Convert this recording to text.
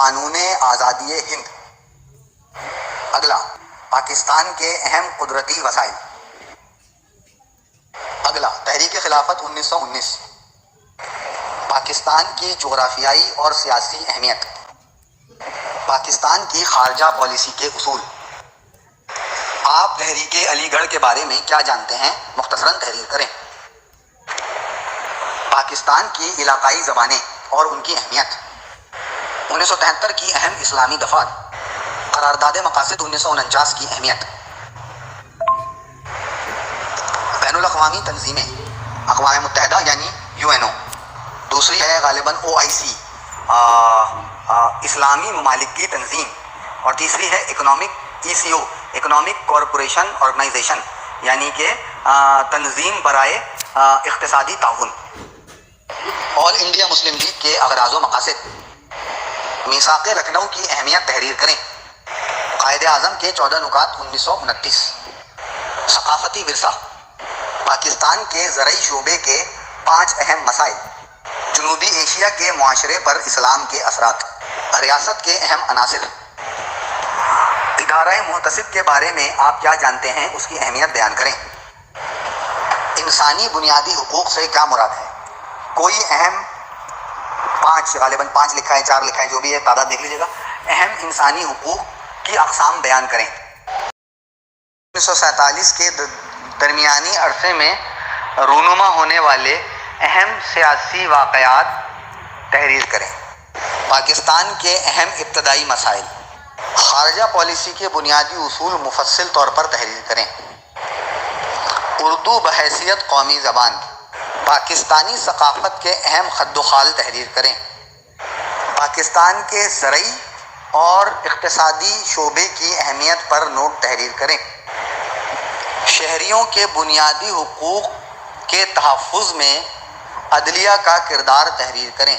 قانون آزادی ہند۔ اگلا، پاکستان کے اہم قدرتی وسائل۔ اگلا، تحریک خلافت 1919، پاکستان کی جغرافیائی اور سیاسی اہمیت، پاکستان کی خارجہ پالیسی کے اصول۔ آپ تحریک علی گڑھ کے بارے میں کیا جانتے ہیں؟ مختصراً تحریر کریں۔ پاکستان کی علاقائی زبانیں اور ان کی اہمیت، 1973 کی اہم اسلامی دفعات، قرارداد مقاصد 1949 کی اہمیت، بین الاقوامی تنظیمیں، اقوام متحدہ یعنی UNO، دوسری ہے غالباً OIC، اسلامی ممالک کی تنظیم، اور تیسری ہے ECO، اکنامک کارپوریشن آرگنائزیشن، یعنی کہ تنظیم برائے اقتصادی تعاون۔ آل انڈیا مسلم لیگ کے اغراض و مقاصد، میثاق لکھنؤ کی اہمیت تحریر کریں۔ قائد اعظم کے 14 نکات 1929۔ ثقافتی ورثہ، پاکستان کے زرعی شعبے کے 5 اہم مسائل، جنوبی ایشیا کے معاشرے پر اسلام کے اثرات، ریاست کے اہم عناصر۔ ادارہ محتسب کے بارے میں آپ کیا جانتے ہیں؟ اس کی اہمیت بیان کریں۔ انسانی بنیادی حقوق سے کیا مراد ہے؟ کوئی اہم 5، غالباً 5 لکھا ہے، 4 لکھا ہے، جو بھی ہے تعداد دیکھ لیجیے گا۔ اہم انسانی حقوق کی اقسام بیان کریں۔ 1947 کے درمیانی عرصے میں رونما ہونے والے اہم سیاسی واقعات تحریر کریں۔ پاکستان کے اہم ابتدائی مسائل، خارجہ پالیسی کے بنیادی اصول مفصل طور پر تحریر کریں۔ اردو بحیثیت قومی زبان، پاکستانی ثقافت کے اہم خد و خال تحریر کریں۔ پاکستان کے زرعی اور اقتصادی شعبے کی اہمیت پر نوٹ تحریر کریں۔ شہریوں کے بنیادی حقوق کے تحفظ میں عدلیہ کا کردار تحریر کریں۔